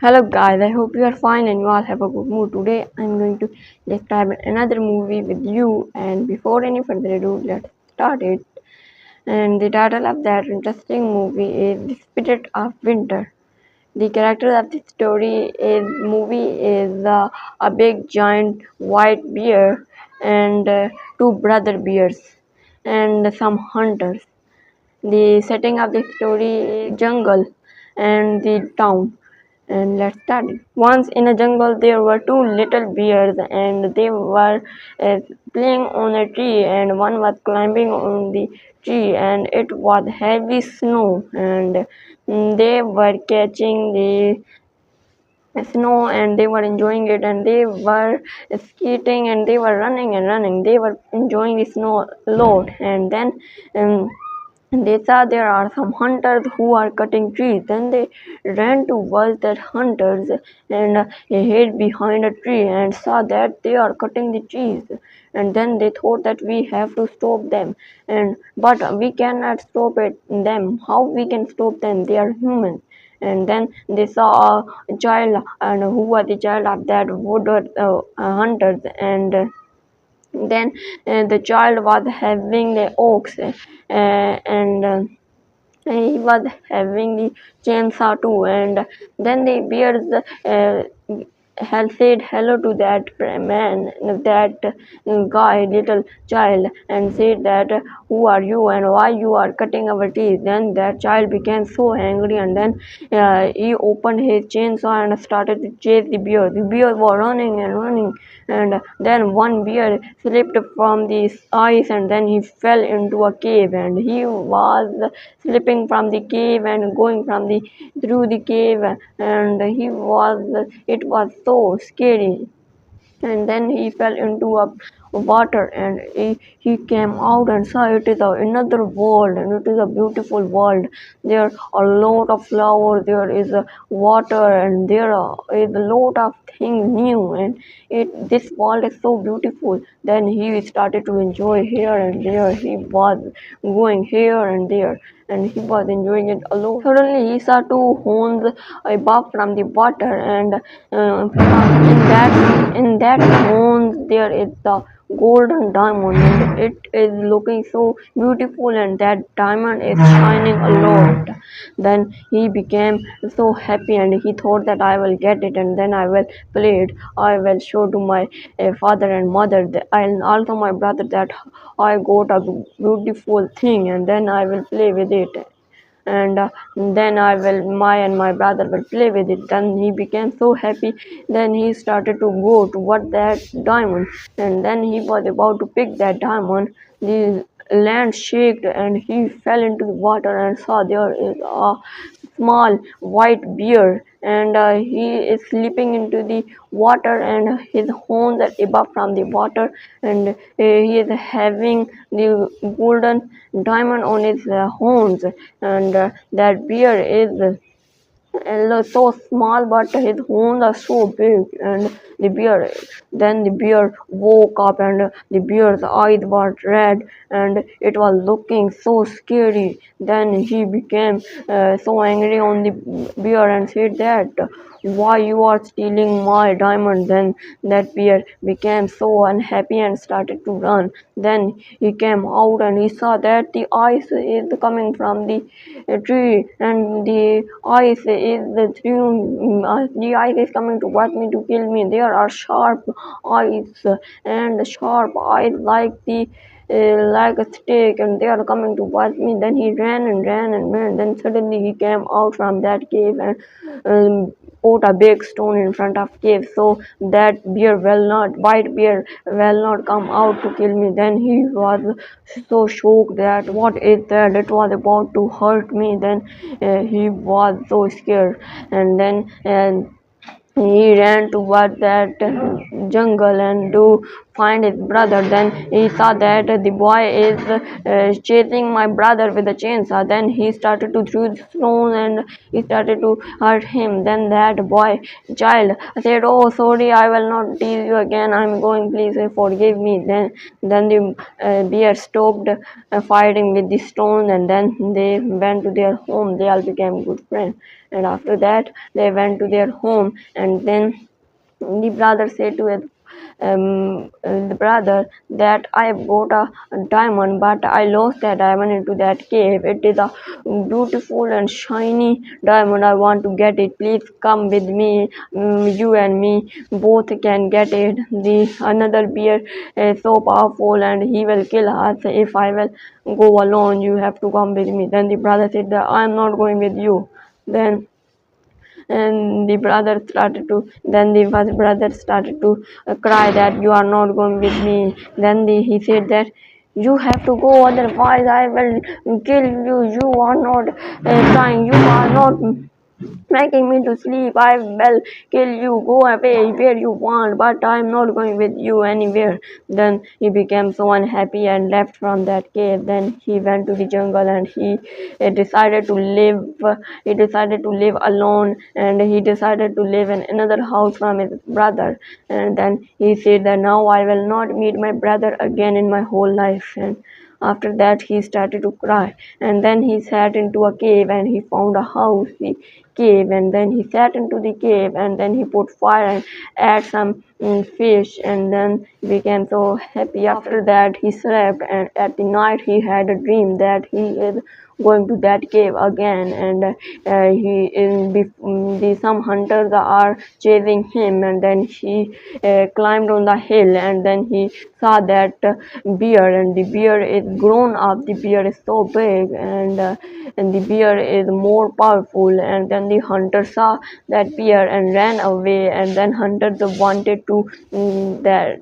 Hello guys, I hope you are fine and you all have a good mood. Today I'm going to describe another movie with you, and before any further ado, let's start it. And the title of that interesting movie is The Spirit of Winter. The character of the movie is a big giant white bear and two brother bears and some hunters. The setting of the story is jungle and the town. And let's start it. Once in a jungle, there were two little bears, and they were playing on a tree, and one was climbing on the tree, and it was heavy snow, and they were catching the snow and they were enjoying it, and they were skating and they were running and running. They were enjoying the snow a lot, and then um, they saw there are some hunters who are cutting trees. Then they ran towards that hunters and hid behind a tree and saw that they are cutting the trees. And then they thought that we have to stop them, and but we cannot stop them. How we can stop them? They are humans. And then they saw a child, and who was the child of that wood hunters, and then the child was having the ox, and he was having the chainsaw too. And then the bears had said hello to that man, that guy, little child, and said that who are you and why you are cutting our teeth. Then that child became so angry, and then he opened his chainsaw and started to chase the bear. The bear was running and running, and then one bear slipped from the ice, and then he fell into a cave, and he was slipping from the cave and going from the through the cave, and it was so scary. And then he fell into a water, and he came out and saw it is another world, and it is a beautiful world. There are a lot of flowers, there is water, and there is a lot of things new, and this world is so beautiful. Then he started to enjoy here and there. He was going here and there, and he was enjoying it alone. Suddenly he saw two horns above from the water, and in that horns there is the golden diamond, and it is looking so beautiful, and that diamond is shining a lot. Then he became so happy, and he thought that I will get it, and then I will play it. I will show to my father and mother, and also my brother, that I got a beautiful thing, and then I will play with it. And then my and my brother will play with it. Then he became so happy. Then he started to go toward that diamond, and then he was about to pick that diamond. The land shook, and he fell into the water and saw there is a small white bear, and he is slipping into the water, and his horns are above from the water, and he is having the golden diamond on his horns, and that bear is so small, but his horns are so big. And the bear woke up, and the bear's eyes were red, and it was looking so scary. Then he became so angry on the bear and said that why you are stealing my diamond. Then that bear became so unhappy and started to run. Then he came out, and he saw that the ice is coming from the tree, and the ice is coming towards me to kill me. There are sharp eyes, and sharp eyes like a stick, and they are coming towards me. Then he ran and ran and ran. Then suddenly he came out from that cave, and put a big stone in front of cave, so that white bear will not come out to kill me. Then he was so shocked that what is that, it was about to hurt me. Then he was so scared, and then he ran toward that jungle and to find his brother. Then he saw that the boy is chasing my brother with a chainsaw. Then he started to throw the stone and he started to hurt him. Then that boy child said, "Oh, sorry, I will not tease you again. I'm going. Please forgive me." Then the bear stopped fighting with the stone, and then they went to their home. They all became good friends. And after that, they went to their home, and then the brother said to the brother that I have got a diamond, but I lost that diamond into that cave. It is a beautiful and shiny diamond. I want to get it. Please come with me. You and me both can get it. The another bear is so powerful and he will kill us if I will go alone. You have to come with me. Then the brother said that I am not going with you. Then and the brother started to then the first brother started to cry that you are not going with me. Then he said that you have to go, otherwise I will kill you. You are not trying, you are not making me to sleep. I will kill you. Go away where you want, but I'm not going with you anywhere. Then he became so unhappy and left from that cave. Then he went to the jungle and he decided to live. He decided to live alone, and he decided to live in another house from his brother. And then he said that now I will not meet my brother again in my whole life. And after that he started to cry, and then he sat into a cave and he found a house, the cave, and then he sat into the cave and then he put fire and add some fish, and then became so happy. After that he slept, and at the night he had a dream that he is going to that cave again, and he in the some hunters are chasing him, and then he climbed on the hill, and then he saw that bear, and the bear is grown up. The bear is so big, and the bear is more powerful. And then the hunter saw that bear and ran away, and then hunter wanted to that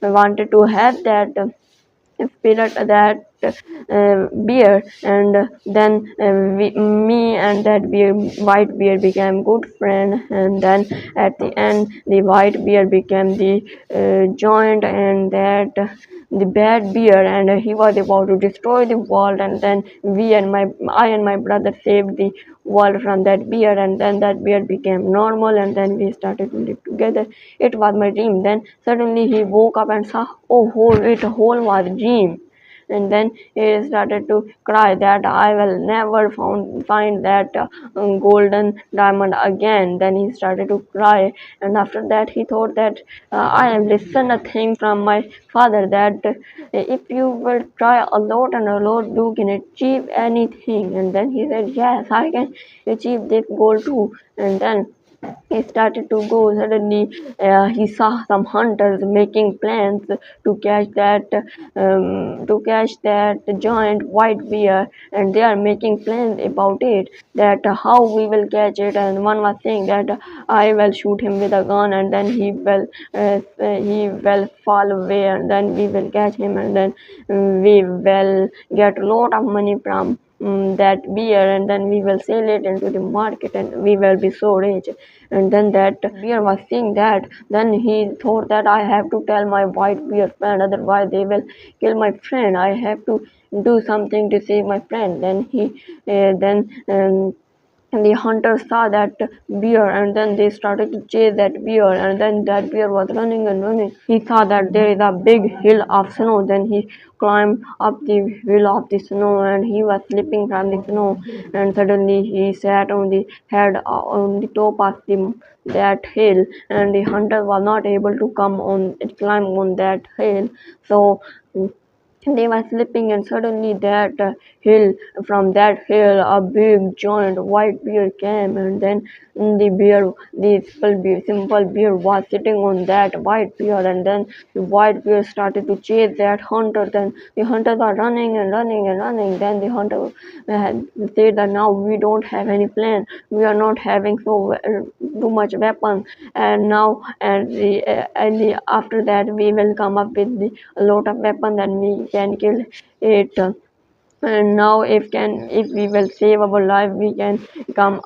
wanted to have that spirit, that bear, and then me and that bear, white bear, became good friend. And then at the end the white bear became the giant, and that the bad bear, and he was about to destroy the world. And then I and my brother saved the world from that bear, and then that bear became normal, and then we started to live together. It was my dream. Then suddenly he woke up and saw, oh, it whole was dream. And then he started to cry that I will never find that golden diamond again. Then he started to cry, and after that he thought that I have listened a thing from my father that if you will try a lot and a lot, you can achieve anything. And then he said, yes, I can achieve this goal too. And then he started to go. Suddenly he saw some hunters making plans to catch that giant white bear, and they are making plans about it, that how we will catch it. And one was saying that I will shoot him with a gun, and then he will fall away, and then we will catch him, and then we will get a lot of money from that beer, and then we will sell it into the market and we will be so rich. And then that beer was seeing that, then he thought that I have to tell my white beer friend, otherwise they will kill my friend. I have to do something to save my friend. Then then and the hunters saw that bear, and then they started to chase that bear, and then that bear was running and running. He saw that there is a big hill of snow. Then he climbed up the hill of the snow, and he was slipping from the snow, and suddenly he sat on the head on the top of that hill, and the hunter was not able to climb on that hill. So they were sleeping, and suddenly that hill from that hill a big giant white bear came, and then the simple bear was sitting on that white bear, and then the white bear started to chase that hunter. Then the hunters are running and running and running. Then the hunter said that now we don't have any plan, we are not having too much weapon, and now after that we will come up with a lot of weapon, then we can kill it. and now if we will save our life, we can come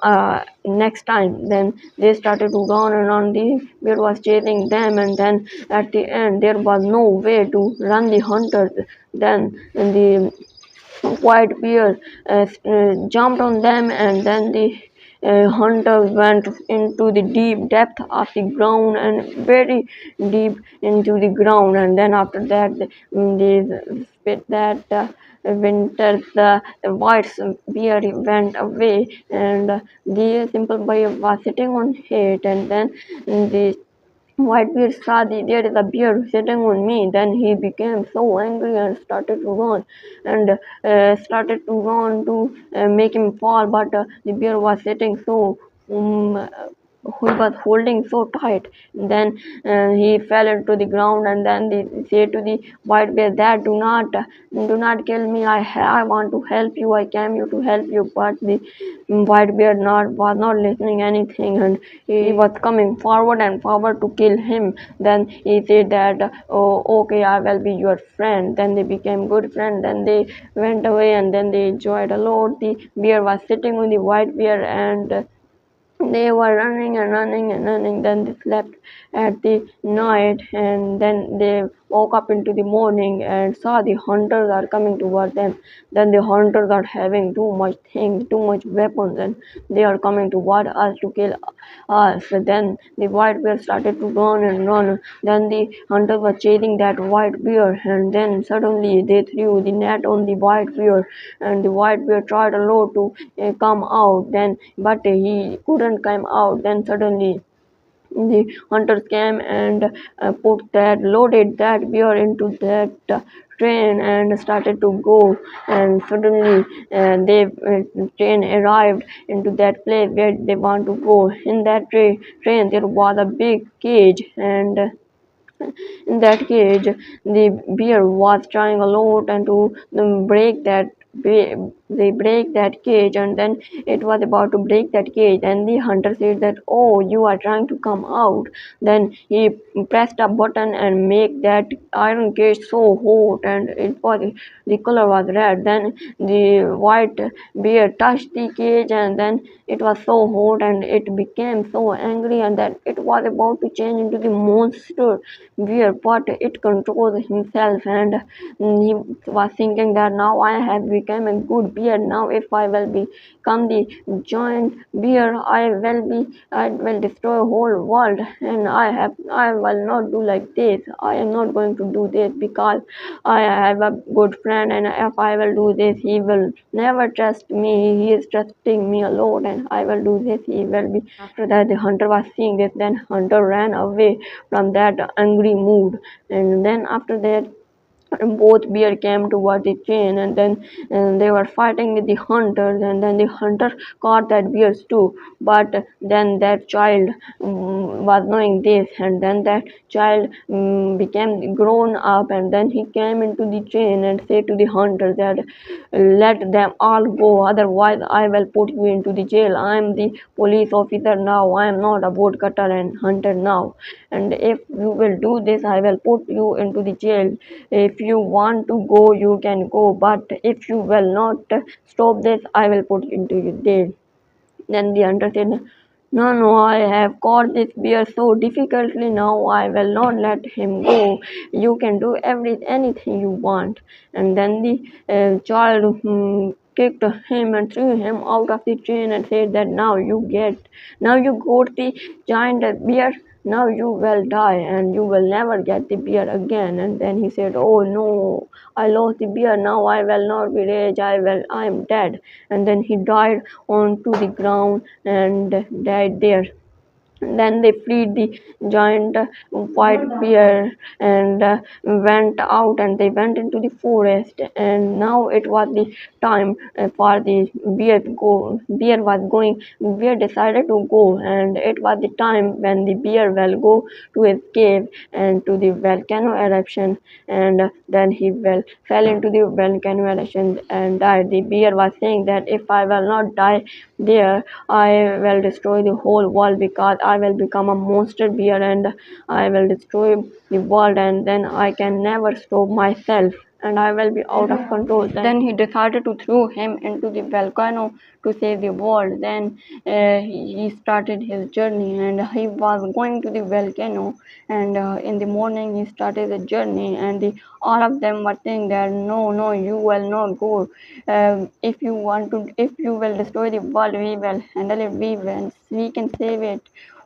next time. Then they started to run and run. The bear was chasing them, and then at the end there was no way to run the hunters. Then the white bear jumped on them, and then the hunter went into the deep depth of the ground, and very deep into the ground. And then after that, the spit that winter, the white bear went away, and the simple boy was sitting on it. And then the Whitebeard saw there is a bear sitting on me. Then he became so angry and started to run, and to make him fall. But the bear was sitting so he was holding so tight. Then he fell into the ground, and then they said to the white bear that do not kill me. I want to help you. I came here to help you. But the white bear was not listening anything, and he was coming forward and forward to kill him. Then he said that, oh, okay, I will be your friend. Then they became good friends. Then they went away, and then they enjoyed a lot. The bear was sitting on the white bear, and they were running and running and running. Then they slept at the night, and then they woke up into the morning and saw the hunters are coming towards them. Then the hunters are having too much things, too much weapons, and they are coming toward us to kill us. Then the white bear started to run and run. Then the hunters were chasing that white bear, and then suddenly they threw the net on the white bear, and the white bear tried a lot to come out. Then but he couldn't come out. Then suddenly the hunters came and loaded that bear into that train and started to go. And suddenly they train arrived into that place where they want to go. In that train there was a big cage, and in that cage, the bear was trying a lot and to break that. They break that cage, and then it was about to break that cage, and the hunter said that, oh, you are trying to come out. Then he pressed a button and make that iron cage so hot, and the color was red. Then the white bear touched the cage, and then it was so hot, and it became so angry, and then it was about to change into the monster bear. But it controlled himself, and he was thinking that now I have become a good bear. Now if I will become the giant bear, I will destroy whole world. And I will not do like this. I am not going to do this because I have a good friend, and if I will do this, he will never trust me. He is trusting me a lot, and I will do this, he will be. After that, the hunter was seeing this. Then hunter ran away from that angry mood. And then after that, both bear came toward the train, and then they were fighting with the hunters, and then the hunter caught that bears too. But then that child was knowing this, and then that child became grown up, and then he came into the train and said to the hunter that, let them all go, otherwise I will put you into the jail. I am the police officer now. I am not a boat cutter and hunter now, and if you will do this, I will put you into the jail. If you want to go, you can go, but if you will not stop this, I will put you into the jail. Then the hunter said, no, no, I have caught this bear so difficultly now. I will not let him go. You can do anything you want. And then the child kicked him and threw him out of the train and said that now you got the giant bear. Now you will die and you will never get the bear again. And then he said, oh no, I lost the bear. Now I will not be rich. I am dead. And then he died onto the ground and died there. Then they freed the giant white bear and went out, and they went into the forest. And now it was the time for the bear to go. Bear was going. Bear decided to go, and it was the time when the bear will go to his cave and to the volcano eruption. And then he fell into the volcano eruption and died. The bear was saying that if I will not die there, I will destroy the whole world because I will become a monster bear and I will destroy the world, and then I can never stop myself. and I will be out of control. Then he decided to throw him into the volcano to save the world. Then he started his journey, and he was going to the volcano. And in the morning, he started the journey, and all of them were saying that no, no, you will not go. If you want to, if you will destroy the world, we will handle it. We can save it,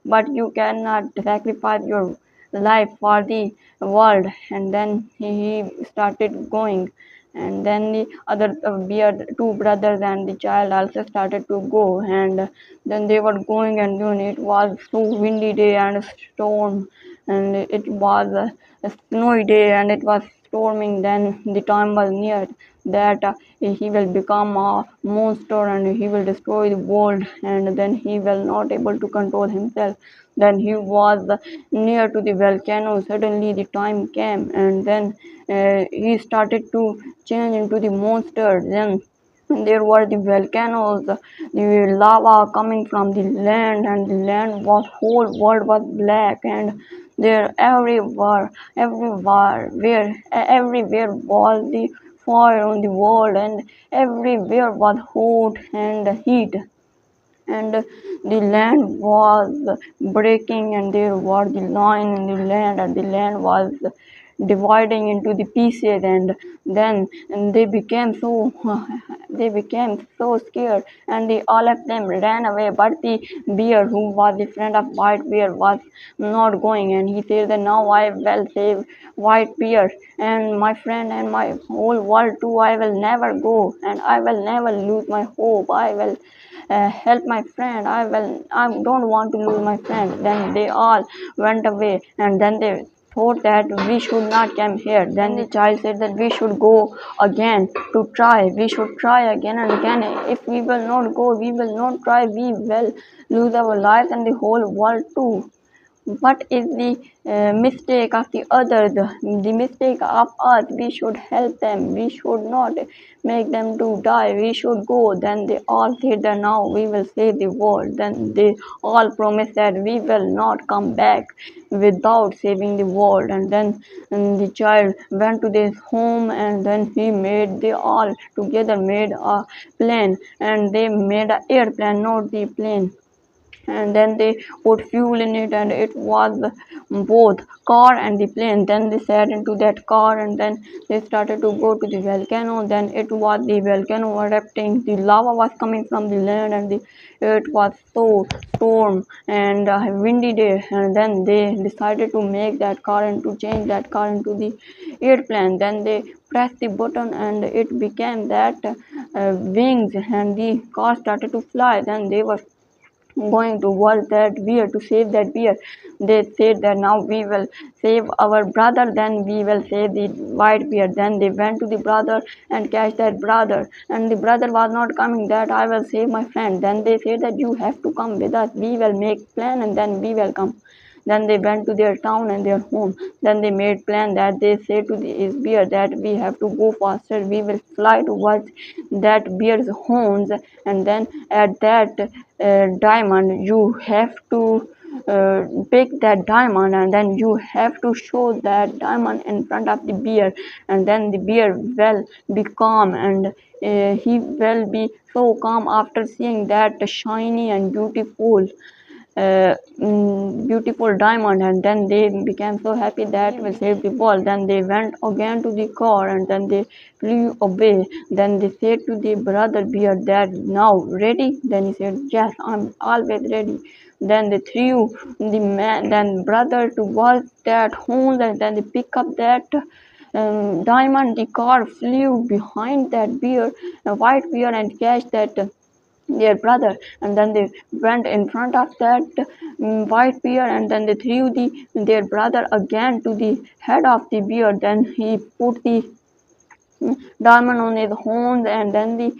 but you cannot sacrifice your life for the world. And then he started going, and then the other bear, two brothers and the child also started to go, and then they were going, and then it was so windy day and a storm, and it was a snowy day and it was storming. Then the time was near that he will become a monster and he will destroy the world, and then he will not able to control himself. Then he was near to the volcano. Suddenly the time came, and then he started to change into the monster. Then there were the volcanoes, the lava coming from the land, and the land was, whole world was black, and there everywhere was the fire on the world, and everywhere was hot and heat, and the land was breaking, and there was the line in the land, and the land was dividing into the pieces. And then they became so they became so scared, and all of them ran away, but the bear, who was the friend of white bear, was not going, and he said that now I will save white bear and my friend and my whole world too. I will never go, and I will never lose my hope. I will help my friend. I don't want to lose my friend. Then they all went away, and then they thought that we should not come here. Then the child said that we should go again to try. We should try again and again. If we will not go, we will not try, we will lose our lives and the whole world too. What is the mistake of the others, the mistake of us? We should help them, we should not make them to die, we should go. Then they all said that now we will save the world. Then they all promised that we will not come back without saving the world. And then the child went to their home, and then they all together made a plane, and they made an airplane, not the plane. And then they put fuel in it, and it was both car and the plane. Then they sat into that car, and then they started to go to the volcano. Then it was the volcano erupting, the lava was coming from the land, and it was so storm and windy day. And then they decided to make that car and to change that car into the airplane. Then they pressed the button, and it became that wings, and the car started to fly. Then they were going towards that bear to save that bear. They said that now we will save our brother, then we will save the white bear. Then they went to the brother and catch that brother, and the brother was not coming, that I will save my friend. Then they said that you have to come with us, we will make plan and then we will come. Then they went to their town and their home. Then they made plan that they said to the bear that we have to go faster, we will fly towards that bear's horns, and then at that diamond you have to pick that diamond, and then you have to show that diamond in front of the bear, and then the bear will be calm, and he will be so calm after seeing that shiny and beautiful diamond. And then they became so happy that will save the world. Then they went again to the car, and then they flew away. Then they said to the brother bear that now ready. Then he said, yes, I'm always ready. Then they threw the man, then brother towards that hole, and then they pick up that diamond. The car flew behind that bear, a white bear, and catch that their brother. And then they went in front of that white bear, and then they threw their brother again to the head of the bear. Then he put the diamond on his horns, and then the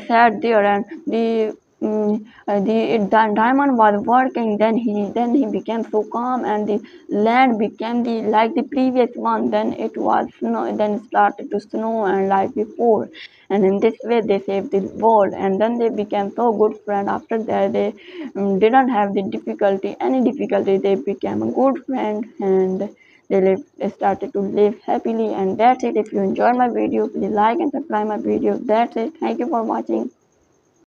sat there, and the diamond was working. Then he became so calm, and the land became like the previous one. Then it was snow, then it started to snow and like before. And in this way they saved the world, and then they became so good friend. After that they didn't have any difficulty, they became a good friend, and they started to live happily. And that's it. If you enjoyed my video, please like and subscribe my video. That's it. Thank you for watching.